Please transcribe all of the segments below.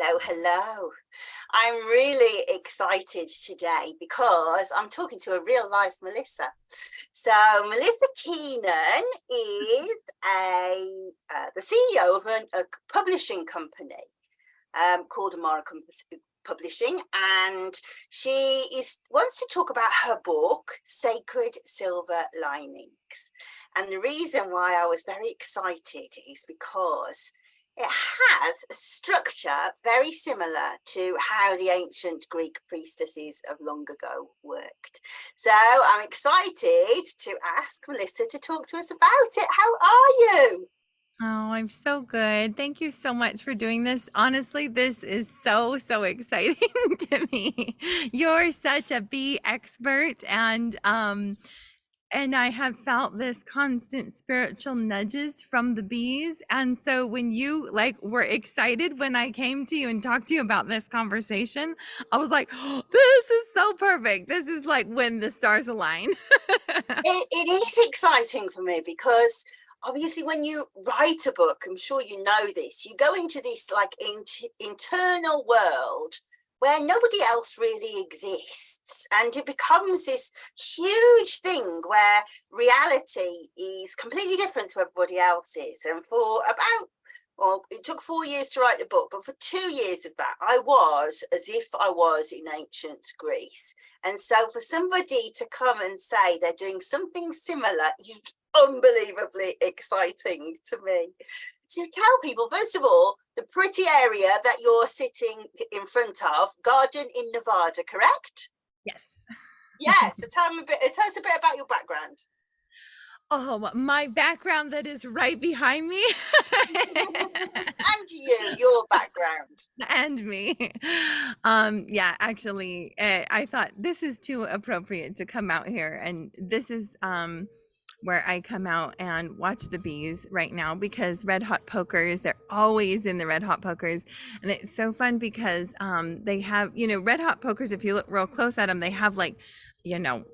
Hello, hello. I'm really excited today because I'm talking to a real life Melissa. So Melisa Keenan is the CEO of a publishing company called Publishing, and she wants to talk about her book, Sacred Silver Linings. And the reason why I was very excited is because it has a structure very similar to how the ancient Greek priestesses of long ago worked. So I'm excited to ask Melissa to talk to us about it. How are you? Oh, I'm so good. Thank you so much for doing this. Honestly, this is so exciting to me. You're such a bee expert and I have felt this constant spiritual nudges from the bees. And so when you were excited when I came to you and talked to you about this conversation, I was like, oh, this is so perfect. This is like when the stars align. It is exciting for me because obviously when you write a book, I'm sure you know this, you go into this like internal world where nobody else really exists, and it becomes this huge thing where reality is completely different to everybody else's. And for about, well, it took 4 years to write the book, but for 2 years of that, I was as if I was in ancient Greece. And so for somebody to come and say they're doing something similar is unbelievably exciting to me. So tell people, first of all, the pretty area that you're sitting in front of, garden in Nevada, correct? Yes. Yeah, so tell us a bit about your background. Oh, my background that is right behind me. And your background. And me. Yeah, actually, I thought this is too appropriate to come out here, and this is where I come out and watch the bees right now because red hot pokers, they're always in the red hot pokers, and it's so fun because they have, red hot pokers, if you look real close at them, they have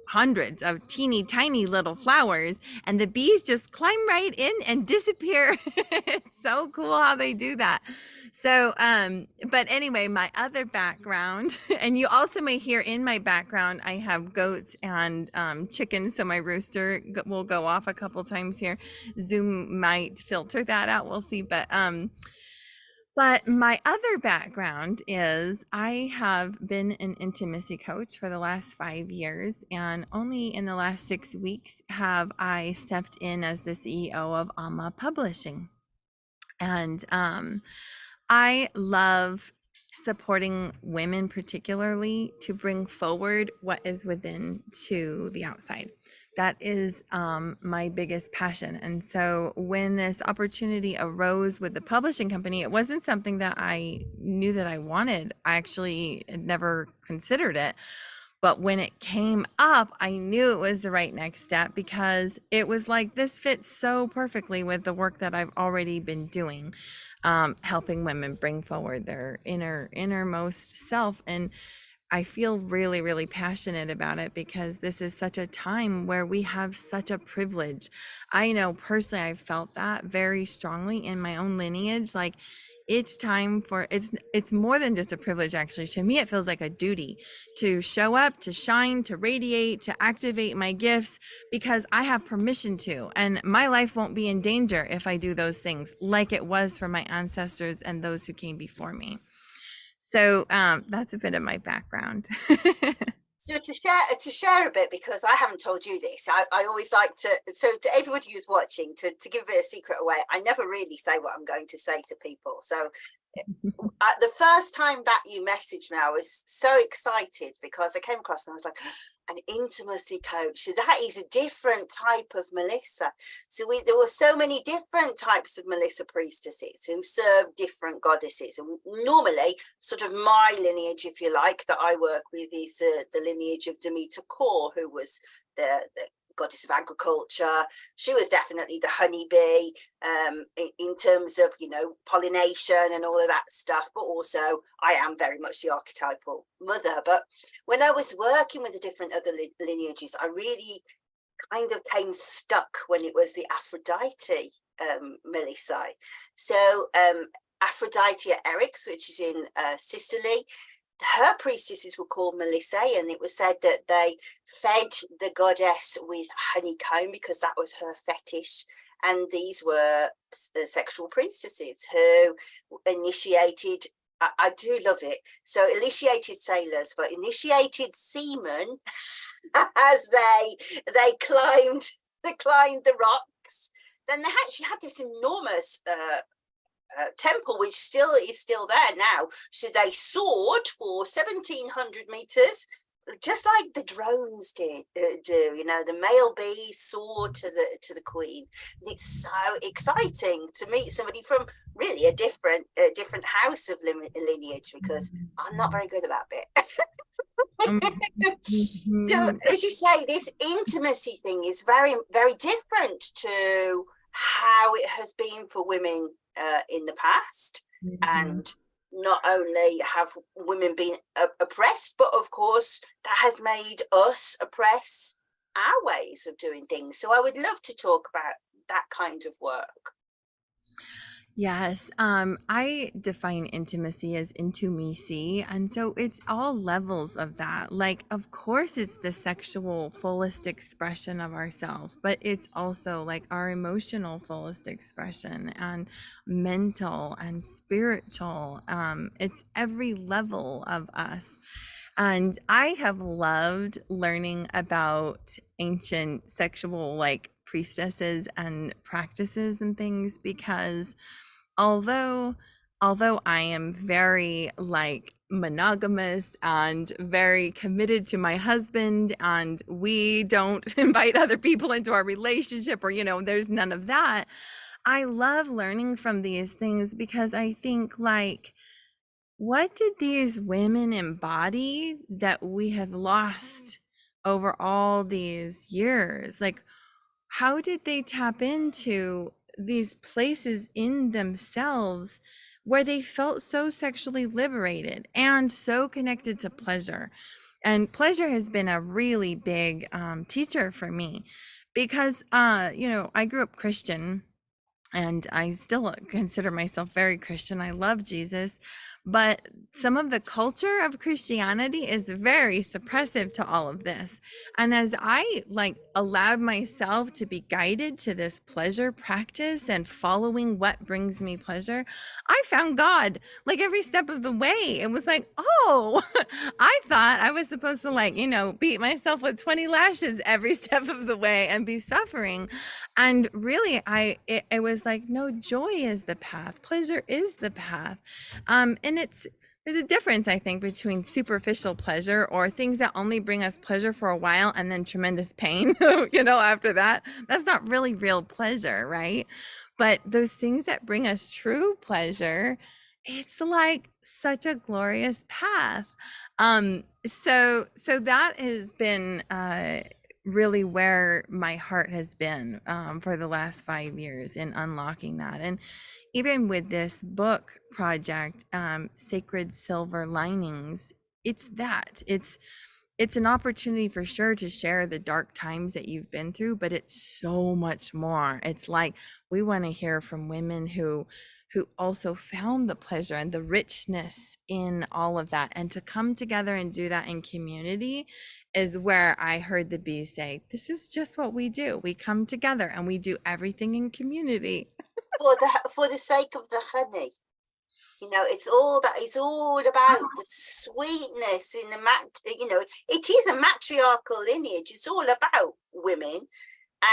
hundreds of teeny tiny little flowers, and the bees just climb right in and disappear. It's so cool how they do that. So but anyway, my other background, and you also may hear in my background, I have goats and chickens, so my rooster will go off a couple times here. Zoom might filter that out, we'll see. But my other background is I have been an intimacy coach for the last 5 years, and only in the last 6 weeks have I stepped in as the CEO of Alma Publishing. And I love supporting women, particularly, to bring forward what is within to the outside. That is my biggest passion. And so when this opportunity arose with the publishing company, it wasn't something that I knew that I wanted. I actually had never considered it. But when it came up, I knew it was the right next step because it was like, this fits so perfectly with the work that I've already been doing, helping women bring forward their innermost self. And I feel really passionate about it because this is such a time where we have such a privilege. I know personally, I felt that very strongly in my own lineage. Like, it's time for it's more than just a privilege. Actually, to me, it feels like a duty to show up, to shine, to radiate, to activate my gifts because I have permission to, and my life won't be in danger if I do those things like it was for my ancestors and those who came before me. So that's a bit of my background. So to share a bit, because I haven't told you this, I always like to, so to everybody who's watching, to give a bit of secret away, I never really say what I'm going to say to people. So the first time that you messaged me, I was so excited because I came across and I was like, an intimacy coach. So that is a different type of Melissa. So there were so many different types of Melissa priestesses who serve different goddesses. And normally, sort of my lineage, if you like, that I work with is the lineage of Demeter Core, who was the goddess of agriculture. She was definitely the honeybee in terms of, pollination and all of that stuff. But also, I am very much the archetypal mother. But when I was working with the different other lineages, I really kind of came stuck when it was the Aphrodite Melissae. So Aphrodite at Eryx, which is in Sicily. Her priestesses were called Melissae, and it was said that they fed the goddess with honeycomb because that was her fetish. And these were sexual priestesses who initiated, I do love it. So initiated sailors, but initiated seamen as they climbed the rocks. Then they actually had this enormous temple, which is still there now. So they soared for 1,700 meters, just like the drones do. The male bee soared to the queen. And it's so exciting to meet somebody from really a different house of lineage, because I'm not very good at that bit. So as you say, this intimacy thing is very, very different to how it has been for women in the past. And not only have women been oppressed, but of course that has made us oppress our ways of doing things. So I would love to talk about that kind of work. Yes, I define intimacy as intimacy, and so it's all levels of that. Like, of course, it's the sexual fullest expression of ourselves, but it's also like our emotional fullest expression, and mental and spiritual. It's every level of us. And I have loved learning about ancient sexual like priestesses and practices and things, because although I am very like monogamous and very committed to my husband, and we don't invite other people into our relationship, or there's none of that, I love learning from these things, because I think like, what did these women embody that we have lost over all these years? Like, how did they tap into these places in themselves where they felt so sexually liberated and so connected to pleasure? And pleasure has been a really big teacher for me, because I grew up Christian, and I still consider myself very Christian. I love Jesus, but some of the culture of Christianity is very suppressive to all of this. And as I like allowed myself to be guided to this pleasure practice and following what brings me pleasure, I found God like every step of the way. It was like, oh, I thought I was supposed to like, beat myself with 20 lashes every step of the way and be suffering. And really, it was like, no, joy is the path. Pleasure is the path. And there's a difference, I think, between superficial pleasure, or things that only bring us pleasure for a while and then tremendous pain, after that. That's not really real pleasure, right? But those things that bring us true pleasure, it's like such a glorious path. So that has been really where my heart has been for the last 5 years, in unlocking that. And even with this book project, Sacred Silver Linings, it's an opportunity for sure to share the dark times that you've been through, but it's so much more. It's like, we want to hear from women who also found the pleasure and the richness in all of that, and to come together and do that in community is where I heard the bees say, this is just what we do. We come together and we do everything in community. For the sake of the honey. It's all about the sweetness in it is a matriarchal lineage. It's all about women.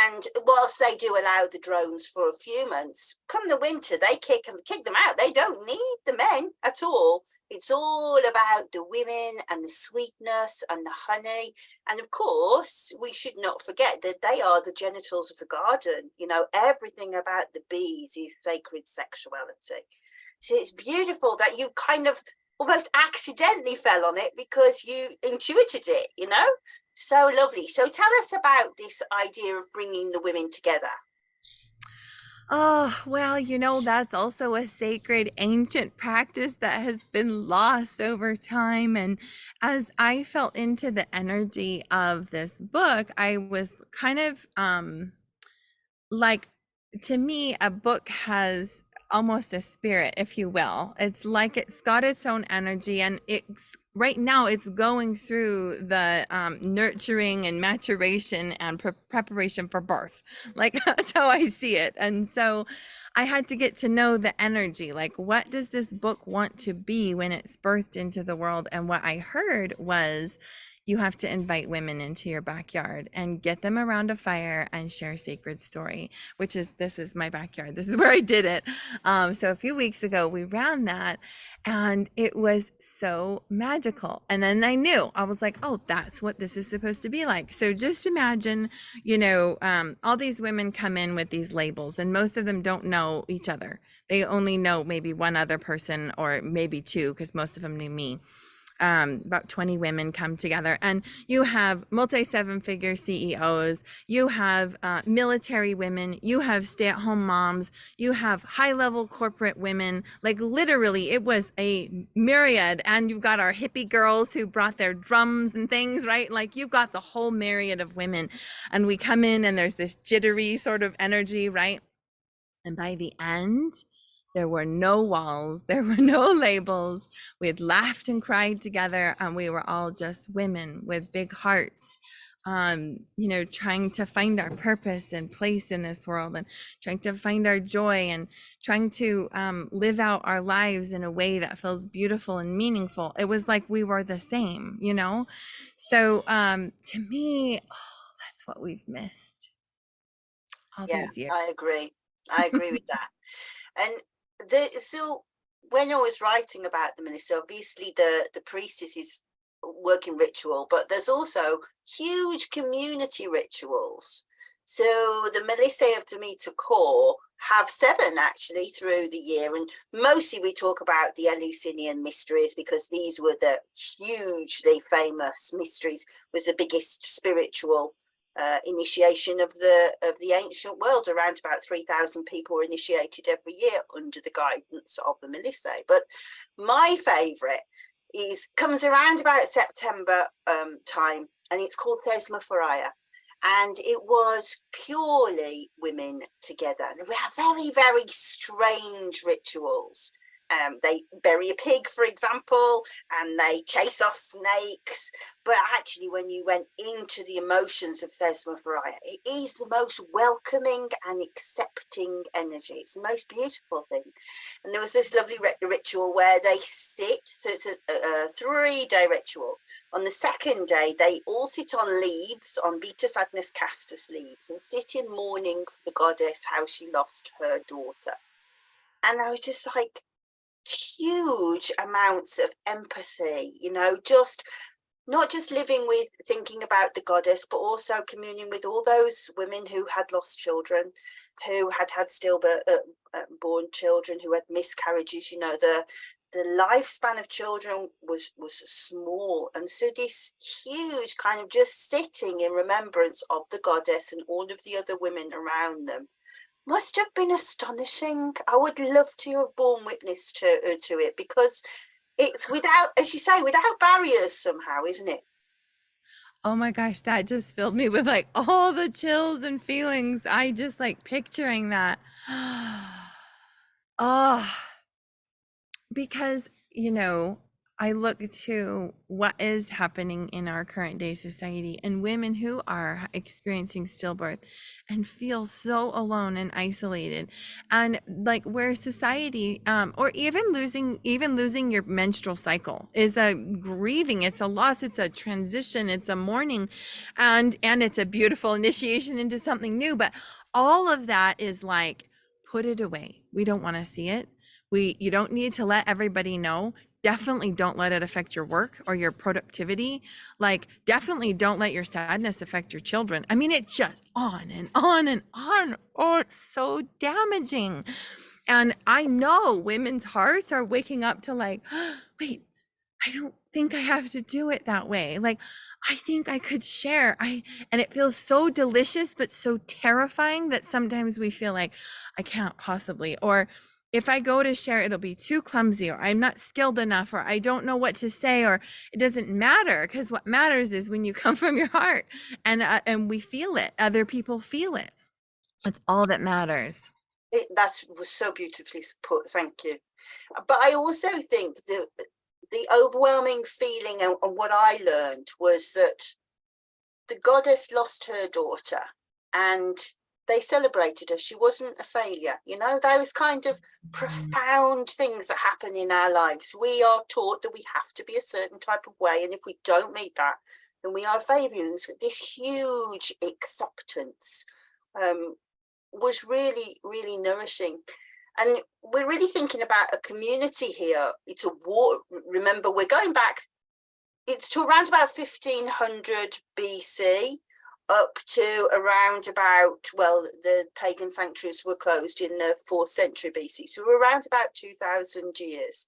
And whilst they do allow the drones for a few months, come the winter, they kick them out. They don't need the men at all. It's all about the women and the sweetness and the honey. And of course, we should not forget that they are the genitals of the garden. Everything about the bees is sacred sexuality. So it's beautiful that you kind of almost accidentally fell on it because you intuited it, So lovely. So tell us about this idea of bringing the women together. Oh, well, that's also a sacred ancient practice that has been lost over time. And as I felt into the energy of this book, I was kind of like, to me, a book has almost a spirit, if you will. It's like it's got its own energy, and it's right now it's going through the nurturing and maturation and preparation for birth. Like that's how I see it. And so I had to get to know the energy. Like, what does this book want to be when it's birthed into the world? And what I heard was, you have to invite women into your backyard and get them around a fire and share a sacred story, which is, this is my backyard. This is where I did it. So a few weeks ago, we ran that and it was so magical. And then I knew, I was like, oh, that's what this is supposed to be like. So just imagine, all these women come in with these labels and most of them don't know each other. They only know maybe one other person or maybe two, because most of them knew me. About 20 women come together, and you have multi-seven-figure CEOs, you have military women, you have stay-at-home moms, you have high-level corporate women. Like literally it was a myriad. And you've got our hippie girls who brought their drums and things, right? Like you've got the whole myriad of women, and we come in and there's this jittery sort of energy, right? And by the end, there were no walls, there were no labels. We had laughed and cried together, and we were all just women with big hearts, trying to find our purpose and place in this world, and trying to find our joy, and trying to live out our lives in a way that feels beautiful and meaningful. It was like we were the same, So to me, that's what we've missed all Yeah, these years. I agree with that. And so when I was writing about the Melissa, obviously the priestess is working ritual, but there's also huge community rituals. So the Melissae of Demeter core have 7 actually through the year, and mostly we talk about the Eleusinian mysteries because these were the hugely famous mysteries, was the biggest spiritual initiation of the ancient world. Around about 3,000 people were initiated every year under the guidance of the Melissae. But my favorite comes around about September time, and it's called Thesmophoria. And it was purely women together. And we have very, very strange rituals. They bury a pig, for example, and they chase off snakes. But actually, when you went into the emotions of Thesmophoria, it is the most welcoming and accepting energy. It's the most beautiful thing. And there was this lovely ritual where they sit. So it's a 3-day ritual. On the second day, they all sit on leaves, on Beta Sadness Castus leaves, and sit in mourning for the goddess, how she lost her daughter. And I was just like, huge amounts of empathy, just not just living with, thinking about the goddess, but also communing with all those women who had lost children, who had stillborn children, who had miscarriages. The lifespan of children was small, and so this huge kind of just sitting in remembrance of the goddess and all of the other women around them must have been astonishing. I would love to have borne witness to it, because it's without, as you say, without barriers somehow, isn't it? Oh my gosh, that just filled me with like all the chills and feelings. I just like picturing that. Oh, because, I look to what is happening in our current day society, and women who are experiencing stillbirth and feel so alone and isolated, and like where society, or even losing your menstrual cycle is a grieving, it's a loss, it's a transition, it's a mourning, and it's a beautiful initiation into something new. But all of that is like, put it away. We don't want to see it. You don't need to let everybody know. Definitely don't let it affect your work or your productivity. Like, definitely don't let your sadness affect your children. I mean, it just on and on and on. Oh, it's so damaging. And I know women's hearts are waking up to like, wait, I don't think I have to do it that way. Like, I think I could share. And it feels so delicious, but so terrifying that sometimes we feel like I can't possibly, or if I go to share, it'll be too clumsy, or I'm not skilled enough, or I don't know what to say, or it doesn't matter. Because what matters is when you come from your heart, and we feel it. Other people feel it. That's all that matters. That was so beautifully put. Thank you. But I also think that the overwhelming feeling and what I learned was that the goddess lost her daughter and they celebrated her. She wasn't a failure. You know, those kind of profound things that happen in our lives. We are taught that we have to be a certain type of way, and if we don't meet that, then we are a failure. And this huge acceptance was really, really nourishing. And we're really thinking about a community here. It's a war. Remember, we're going back, it's to around about 1500 BC up to around about, well, the pagan sanctuaries were closed in the 4th century BC. So we're around about 2000 years.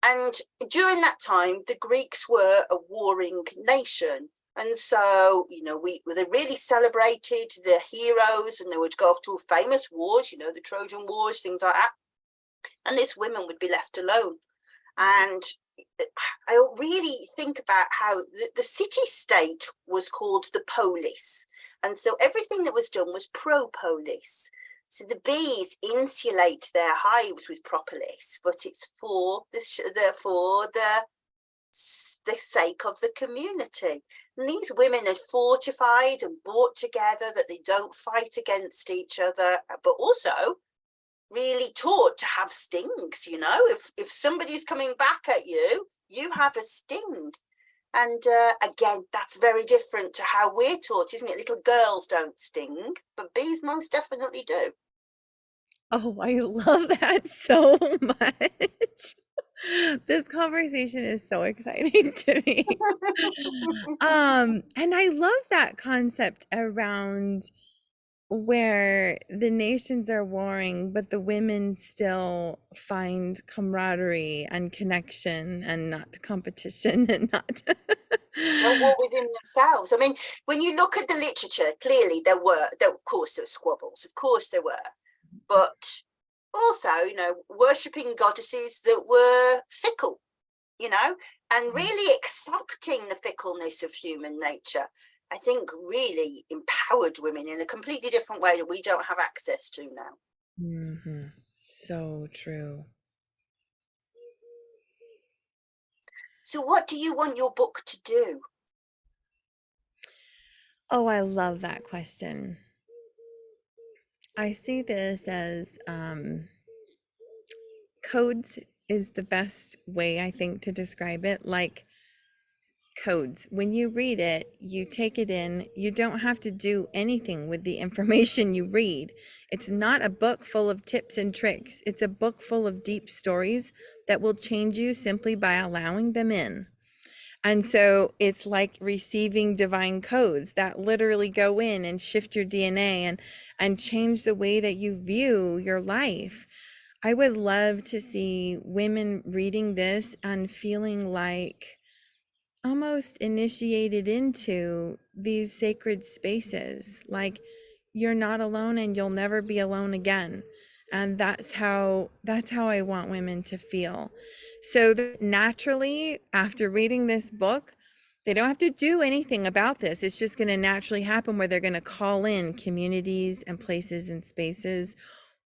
And during that time, the Greeks were a warring nation. And so, you know, they really celebrated the heroes, and they would go off to famous wars, you know, the Trojan Wars, things like that. And these women would be left alone. And I really think about how the city-state was called the polis. And so everything that was done was pro-polis. So the bees insulate their hives with propolis, but it's for the sake of the community. And these women are fortified and brought together that they don't fight against each other, but also really taught to have stings. You know, if somebody's coming back at you, you have a sting. And again, that's very different to how we're taught, isn't it? Little girls don't sting, but bees most definitely do. Oh, I love that so much. This conversation is so exciting to me. And I love that concept around where the nations are warring, but the women still find camaraderie and connection and not competition and not No war within themselves. I mean, when you look at the literature, clearly there were squabbles, of course there were, but also, you know, worshipping goddesses that were fickle, you know, and really accepting the fickleness of human nature, I think really empowered women in a completely different way that we don't have access to now. Mm-hmm. So true. So what do you want your book to do? Oh, I love that question. I see this as codes is the best way I think to describe it. Like codes, when you read it, you take it in, you don't have to do anything with the information you read. It's not a book full of tips and tricks. It's a book full of deep stories that will change you simply by allowing them in. And so it's like receiving divine codes that literally go in and shift your DNA and change the way that you view your life. I would love to see women reading this and feeling like almost initiated into these sacred spaces. Like you're not alone and you'll never be alone again. And that's how I want women to feel. So that naturally, after reading this book, they don't have to do anything about this. It's just going to naturally happen where they're going to call in communities and places and spaces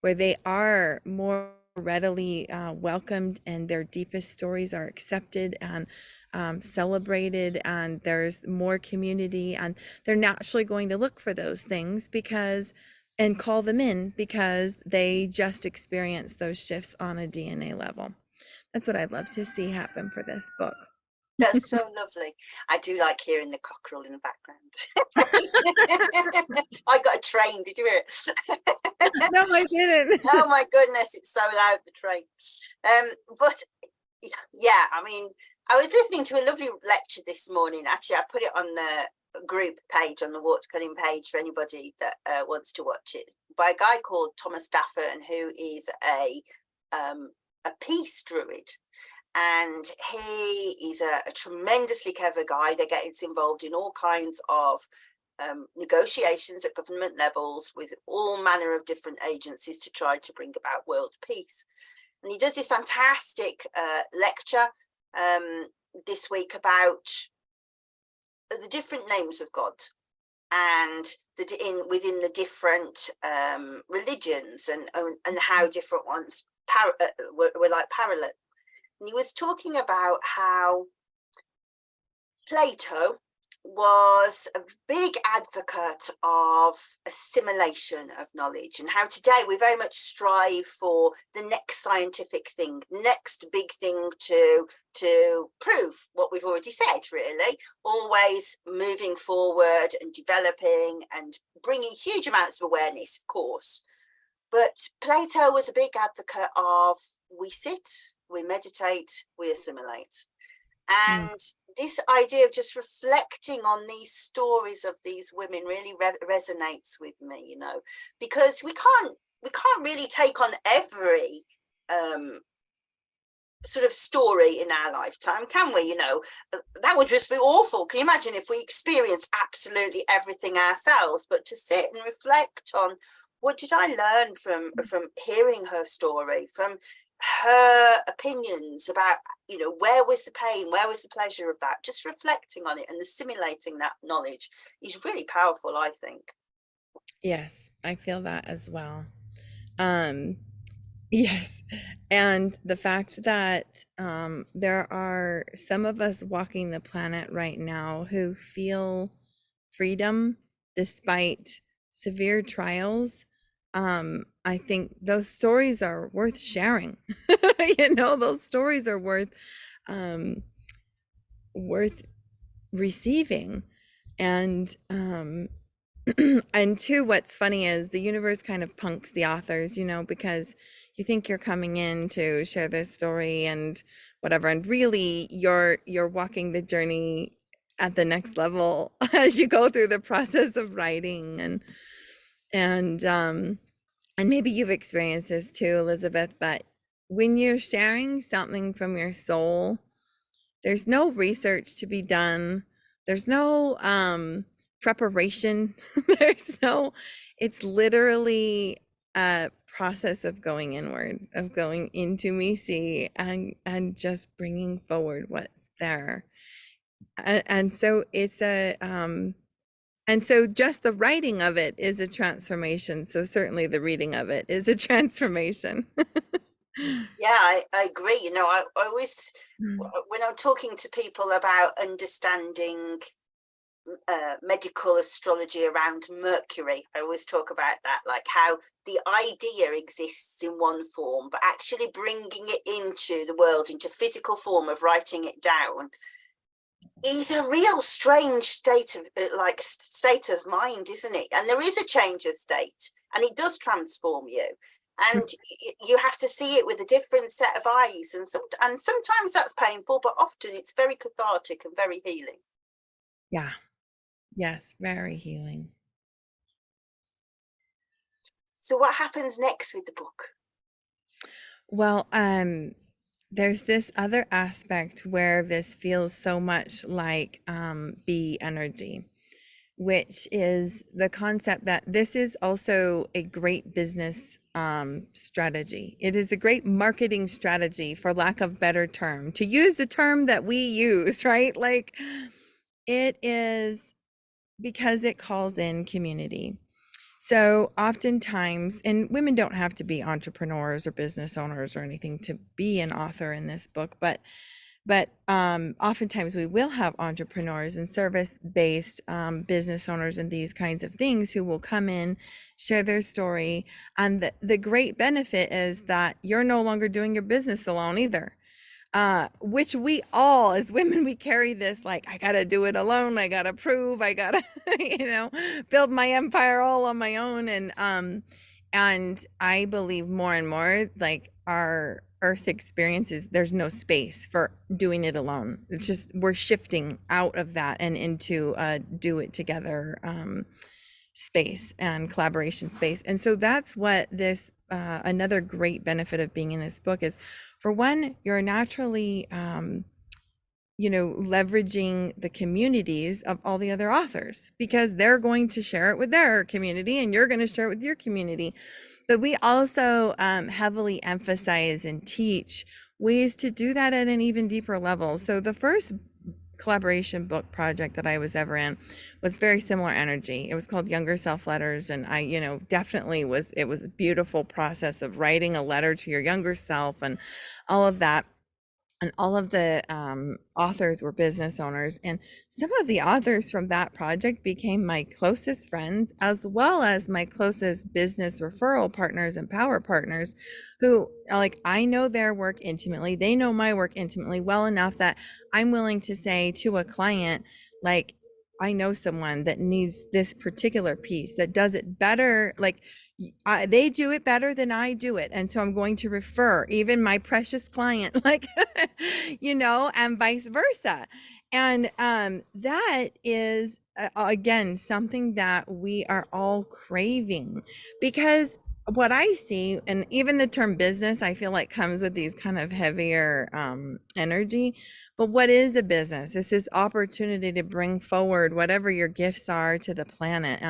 where they are more readily welcomed and their deepest stories are accepted and celebrated, and there's more community, and they're naturally going to look for those things because and call them in because they just experienced those shifts on a DNA level. That's what I'd love to see happen for this book. That's so lovely. I do like hearing the cockerel in the background. I got a train, did you hear it? No, I didn't. Oh my goodness, it's so loud, the train. But yeah, I mean, I was listening to a lovely lecture this morning. Actually, I put it on the group page, on the watercoloring page for anybody that wants to watch it, by a guy called Thomas Daffer, who is a peace druid. And he is a tremendously clever guy that gets involved in all kinds of negotiations at government levels with all manner of different agencies to try to bring about world peace. And he does this fantastic lecture this week about the different names of God. and within the different religions, and how different ones were like parallel. And he was talking about how Plato was a big advocate of assimilation of knowledge, and how today we very much strive for the next scientific thing, next big thing to prove what we've already said, really, always moving forward and developing and bringing huge amounts of awareness, of course. But Plato was a big advocate of we sit, we meditate, we assimilate. And this idea of just reflecting on these stories of these women really resonates with me, you know, because we can't really take on every sort of story in our lifetime, can we? You know, that would just be awful. Can you imagine if we experienced absolutely everything ourselves? But to sit and reflect on, what did I learn from hearing her story, from her opinions about, you know, where was the pain, where was the pleasure of that, just reflecting on it and assimilating that knowledge is really powerful, I think. Yes, I feel that as well. Yes. And the fact that there are some of us walking the planet right now who feel freedom despite severe trials, I think those stories are worth sharing. You know, those stories are um, worth receiving. And and two, what's funny is the universe kind of punks the authors, you know, because you think you're coming in to share this story and whatever, and really you're walking the journey at the next level as you go through the process of writing. And maybe you've experienced this too, Elizabeth, but when you're sharing something from your soul, there's no research to be done. There's no preparation. There's no, it's literally a process of going inward, of going into Melissae and just bringing forward what's there. And so it's and so just the writing of it is a transformation. So certainly the reading of it is a transformation. Yeah, I agree. You know, I always, when I'm talking to people about understanding medical astrology around Mercury, I always talk about that, like how the idea exists in one form, but actually bringing it into the world, into physical form of writing it down, is a real strange state of mind, isn't it? And there is a change of state, and it does transform you. And you have to see it with a different set of eyes, and sometimes that's painful, but often it's very cathartic and very healing. Yeah. Yes, very healing. So what happens next with the book? Well, there's this other aspect where this feels so much like bee energy, which is the concept that this is also a great business strategy. It is a great marketing strategy, for lack of better term, to use the term that we use, right? Like, it is because it calls in community. So oftentimes, and women don't have to be entrepreneurs or business owners or anything to be an author in this book, but oftentimes we will have entrepreneurs and service-based business owners and these kinds of things who will come in, share their story, and the great benefit is that you're no longer doing your business alone either. Which we all as women, we carry this, like, I gotta do it alone, I gotta prove, I gotta build my empire all on my own. And I believe more and more, like, our earth experiences, there's no space for doing it alone. It's just, we're shifting out of that and into a do it together space and collaboration space. And so that's what this another great benefit of being in this book is, for one, you're naturally leveraging the communities of all the other authors, because they're going to share it with their community and you're going to share it with your community. But we also heavily emphasize and teach ways to do that at an even deeper level. So the first collaboration book project that I was ever in was very similar energy. It was called Younger Self Letters, and I, definitely it was a beautiful process of writing a letter to your younger self and all of that. And all of the authors were business owners, and some of the authors from that project became my closest friends, as well as my closest business referral partners and power partners, who, like, I know their work intimately, they know my work intimately well enough that I'm willing to say to a client, like, I know someone that needs this particular piece that does it better, like, they do it better than I do it. And so I'm going to refer even my precious client, like, and vice versa. And that is, again, something that we are all craving, because what I see, and even the term business, I feel like comes with these kind of heavier energy. But what is a business? It's this opportunity to bring forward whatever your gifts are to the planet,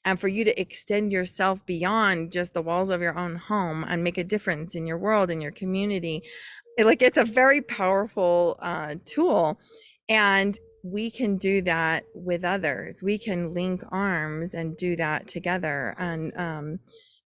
and for you to extend yourself beyond just the walls of your own home and make a difference in your world, in your community. It's a very powerful tool, and we can do that with others. We can link arms and do that together, and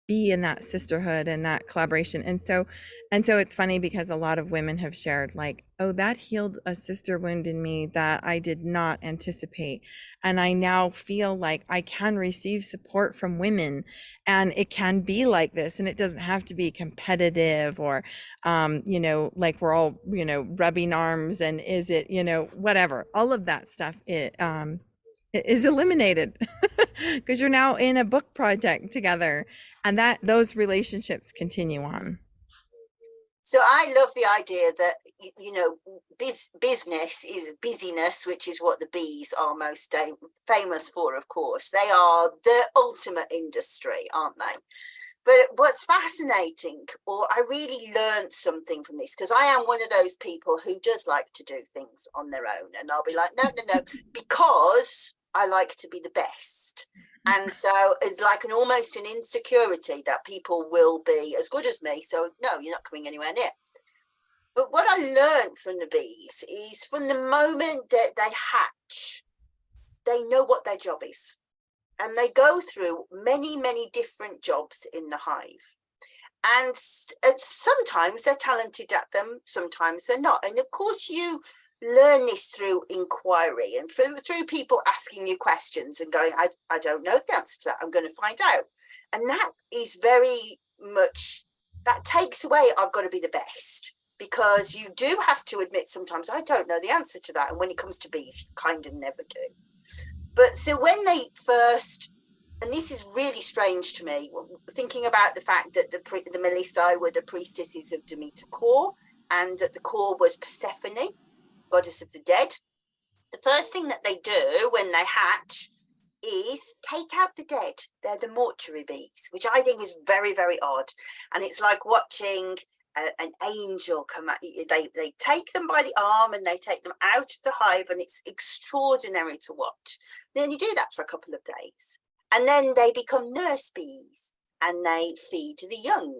be in that sisterhood and that collaboration. And so it's funny because a lot of women have shared, like, oh, that healed a sister wound in me that I did not anticipate, and I now feel like I can receive support from women, and it can be like this, and it doesn't have to be competitive or like we're all rubbing arms, and is it whatever, all of that stuff, it is eliminated because you're now in a book project together, and that those relationships continue on. So I love the idea that business is busyness, which is what the bees are most famous for. Of course, they are the ultimate industry, aren't they? But what's fascinating, or I really learned something from this, because I am one of those people who does like to do things on their own, and I'll be like, no, because I like to be the best. And so it's like almost an insecurity that people will be as good as me. So no, you're not coming anywhere near. But what I learned from the bees is from the moment that they hatch, they know what their job is. And they go through many, many different jobs in the hive. And sometimes they're talented at them, sometimes they're not. And of course, you learn this through inquiry and through people asking you questions and going, I don't know the answer to that, I'm going to find out. And that is very much, that takes away, I've got to be the best, because you do have to admit sometimes I don't know the answer to that. And when it comes to bees, you kind of never do. But so when they first, and this is really strange to me, thinking about the fact that the Melissae were the priestesses of Demeter core, and that the core was Persephone, goddess of the dead. The first thing that they do when they hatch is take out the dead. They're the mortuary bees, which I think is very, very odd. And it's like watching an angel come out. They take them by the arm and they take them out of the hive, and it's extraordinary to watch. Then you do that for a couple of days, and then they become nurse bees and they feed the young.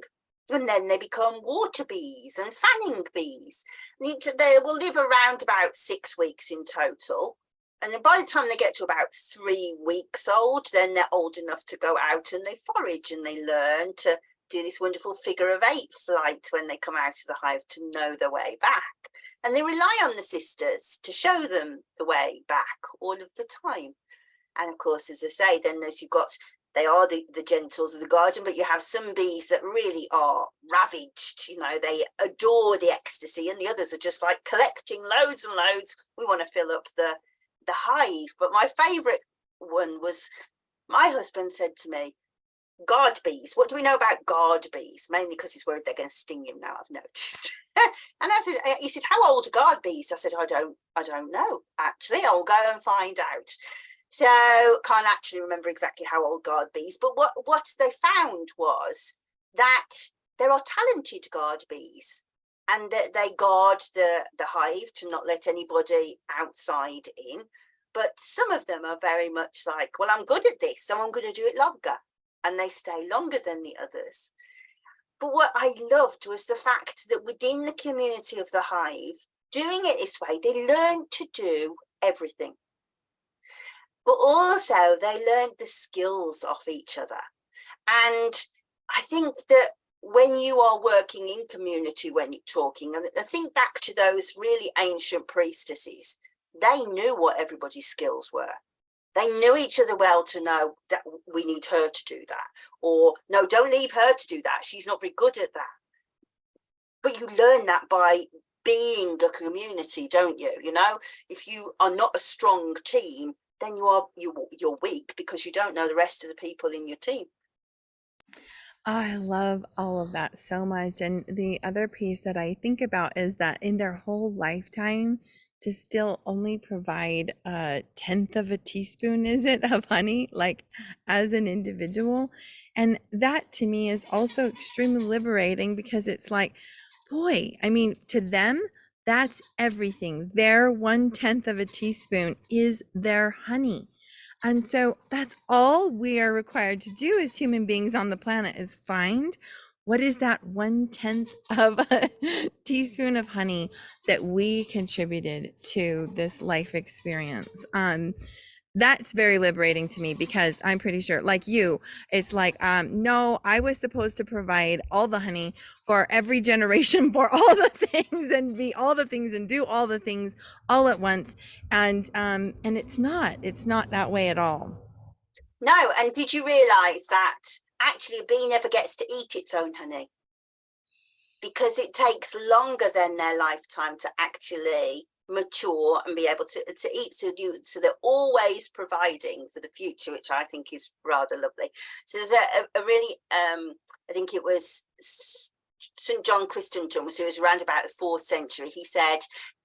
And then they become water bees and fanning bees. They will live around about 6 weeks in total. And then by the time they get to about 3 weeks old, then they're old enough to go out and they forage and they learn to do this wonderful figure-of-8 flight when they come out of the hive to know their way back. And they rely on the sisters to show them the way back all of the time. And of course, as I say, then as you've got, they are the gentles of the garden, but you have some bees that really are ravaged. They adore the ecstasy, and the others are just like collecting loads and loads. We want to fill up the hive. But my favorite one was, my husband said to me, guard bees. What do we know about guard bees? Mainly because he's worried they're going to sting him now, I've noticed. And he said, how old are guard bees? I said, I don't know, actually. I'll go and find out. So can't actually remember exactly how old guard bees, but what they found was that there are talented guard bees, and that they guard the hive to not let anybody outside in. But some of them are very much like, well, I'm good at this, so I'm going to do it longer. And they stay longer than the others. But what I loved was the fact that within the community of the hive, doing it this way, they learn to do everything. But also they learned the skills of each other. And I think that when you are working in community, when you're talking, and I think back to those really ancient priestesses, they knew what everybody's skills were. They knew each other well to know that we need her to do that, or no, don't leave her to do that, she's not very good at that. But you learn that by being a community, don't you? You know, if you are not a strong team, then you're weak because you don't know the rest of the people in your team. I love all of that so much. And the other piece that I think about is that in their whole lifetime, to still only provide a tenth of a teaspoon, is it, of honey, like as an individual. And that to me is also extremely liberating because it's like, boy, I mean, to them, that's everything. Their 1/10 of a teaspoon is their honey. And so that's all we are required to do as human beings on the planet is find what is that 1/10 of a teaspoon of honey that we contributed to this life experience. That's very liberating to me because I'm pretty sure, like you, it's like, no, I was supposed to provide all the honey for every generation for all the things and be all the things and do all the things all at once. And it's not that way at all. No, and did you realise that actually a bee never gets to eat its own honey? Because it takes longer than their lifetime to actually mature and be able to eat. So they're always providing for the future, which I think is rather lovely. So there's a really, I think it was St. John Chrysostom, who was around about the 4th century. He said,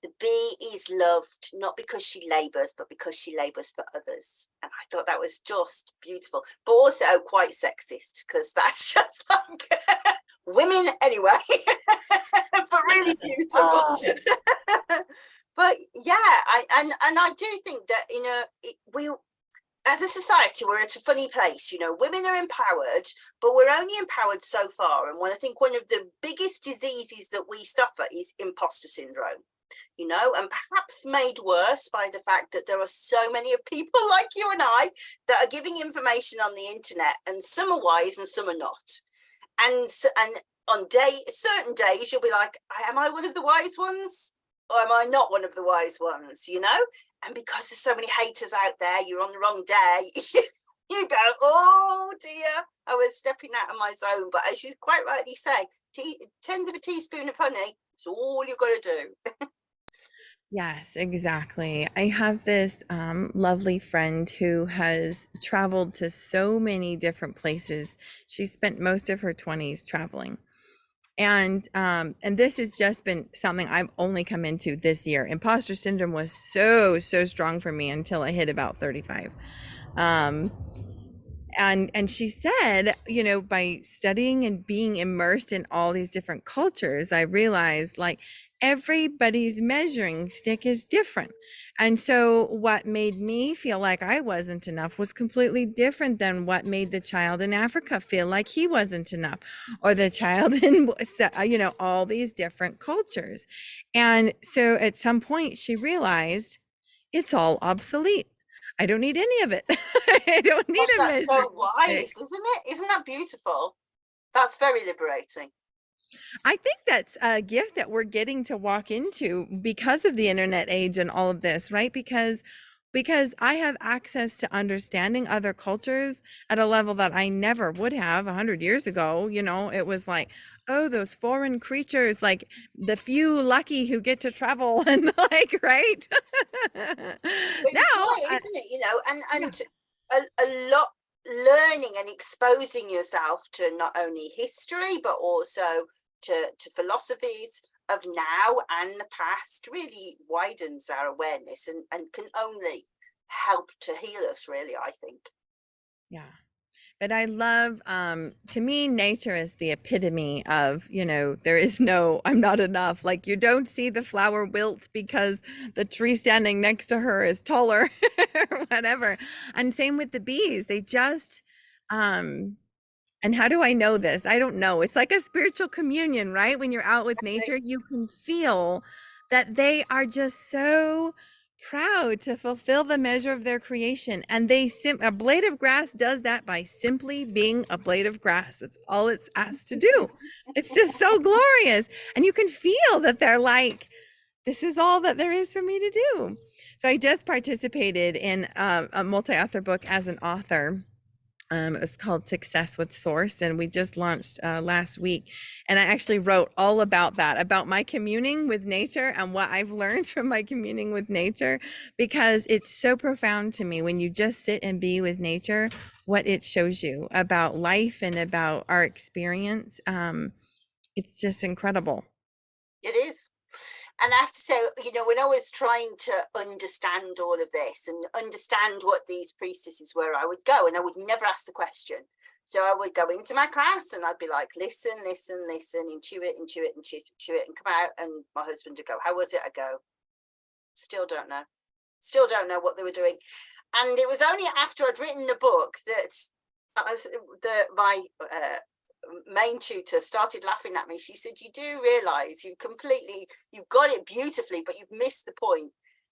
the bee is loved not because she labours, but because she labours for others. And I thought that was just beautiful, but also quite sexist, because that's just like women anyway, but really beautiful. But yeah, I do think that, you know, we as a society, we're at a funny place. You know, women are empowered, but we're only empowered so far. And I think one of the biggest diseases that we suffer is imposter syndrome, you know, and perhaps made worse by the fact that there are so many of people like you and I that are giving information on the internet, and some are wise and some are not. And on certain days, you'll be like, am I one of the wise ones? Or am I not one of the wise ones, you know? And because there's so many haters out there, you're on the wrong day. You go, oh dear, I was stepping out of my zone. But as you quite rightly say, 1/10 of a teaspoon of honey, it's all you've got to do. Yes, exactly. I have this lovely friend who has traveled to so many different places. She spent most of her 20s traveling. And this has just been something I've only come into this year. Imposter syndrome was so strong for me until I hit about 35. And she said, you know, by studying and being immersed in all these different cultures, I realized like everybody's measuring stick is different. And so what made me feel like I wasn't enough was completely different than what made the child in Africa feel like he wasn't enough, or the child in, you know, all these different cultures. And so at some point she realized it's all obsolete. I don't need any of it. I don't need Gosh, a that's so measuring wise, stick. isn't it? Isn't that beautiful? That's very liberating. I think that's a gift that we're getting to walk into because of the internet age and all of this, right? Because I have access to understanding other cultures at a level that I never would have 100 years ago. You know, it was like, oh, those foreign creatures, like the few lucky who get to travel and like, right? But Now, it's right, isn't it? You know, yeah. and a lot learning and exposing yourself to not only history but also to philosophies of now and the past really widens our awareness and can only help to heal us, really, I think. Yeah. But I love, to me, nature is the epitome of, you know, there is no, I'm not enough. Like you don't see the flower wilt because the tree standing next to her is taller or whatever. And same with the bees. They just, and how do I know this? I don't know. It's like a spiritual communion, right? When you're out with nature, you can feel that they are just so proud to fulfill the measure of their creation. And a blade of grass does that by simply being a blade of grass. That's all it's asked to do. It's just so glorious. And you can feel that they're like, this is all that there is for me to do. So I just participated in a multi-author book as an author. It was called Success with Source, and we just launched last week. And I actually wrote all about that, about my communing with nature and what I've learned from my communing with nature, because it's so profound to me when you just sit and be with nature, what it shows you about life and about our experience. It's just incredible. It is. And I have to say, you know, when I was trying to understand all of this and understand what these priestesses were, I would go and I would never ask the question. So I would go into my class and I'd be like, listen, listen, listen, intuit, intuit, intuit, and come out. And my husband would go, how was it? I go, still don't know. Still don't know what they were doing. And it was only after I'd written the book that my main tutor started laughing at me. She said, you do realize you've got it beautifully, but you've missed the point.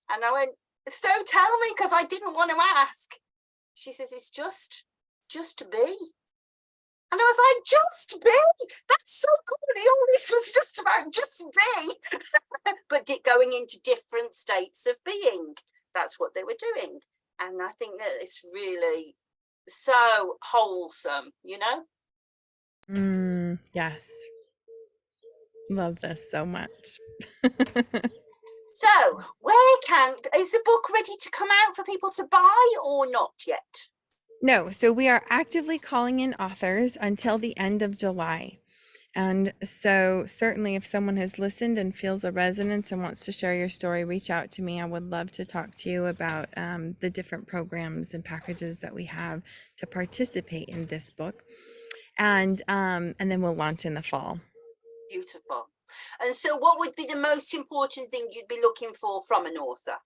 And I went, so tell me, because I didn't want to ask. She says, it's just to be. And I was like, just be? That's so cool. All this was just about just be. But going into different states of being. That's what they were doing. And I think that it's really so wholesome, you know? Yes. Love this so much. So, is the book ready to come out for people to buy or not yet? No, so we are actively calling in authors until the end of July. And so certainly if someone has listened and feels a resonance and wants to share your story, reach out to me. I would love to talk to you about the different programs and packages that we have to participate in this book. And then we'll launch in the fall. Beautiful. And so what would be the most important thing you'd be looking for from an author?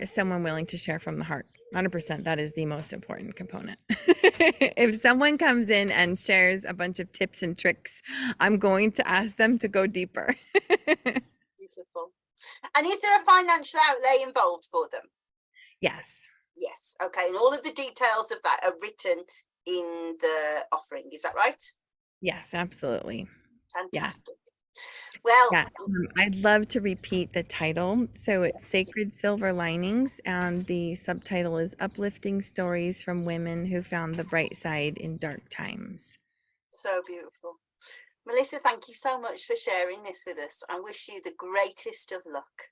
Someone willing to share from the heart. 100%. That is the most important component. If someone comes in and shares a bunch of tips and tricks, I'm going to ask them to go deeper. Beautiful. And is there a financial outlay involved for them? Yes. Yes. Okay. And all of the details of that are written in the offering. Is that right? Yes, absolutely. Fantastic. Yeah. Well, yeah, I'd love to repeat the title. So it's Sacred Silver Linings, and the subtitle is Uplifting Stories from Women Who Found the Bright Side in Dark Times. So beautiful. Melissa, thank you so much for sharing this with us. I wish you the greatest of luck.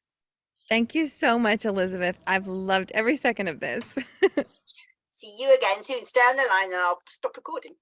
Thank you so much, Elizabeth. I've loved every second of this. See you again soon. Stay on the line and I'll stop recording.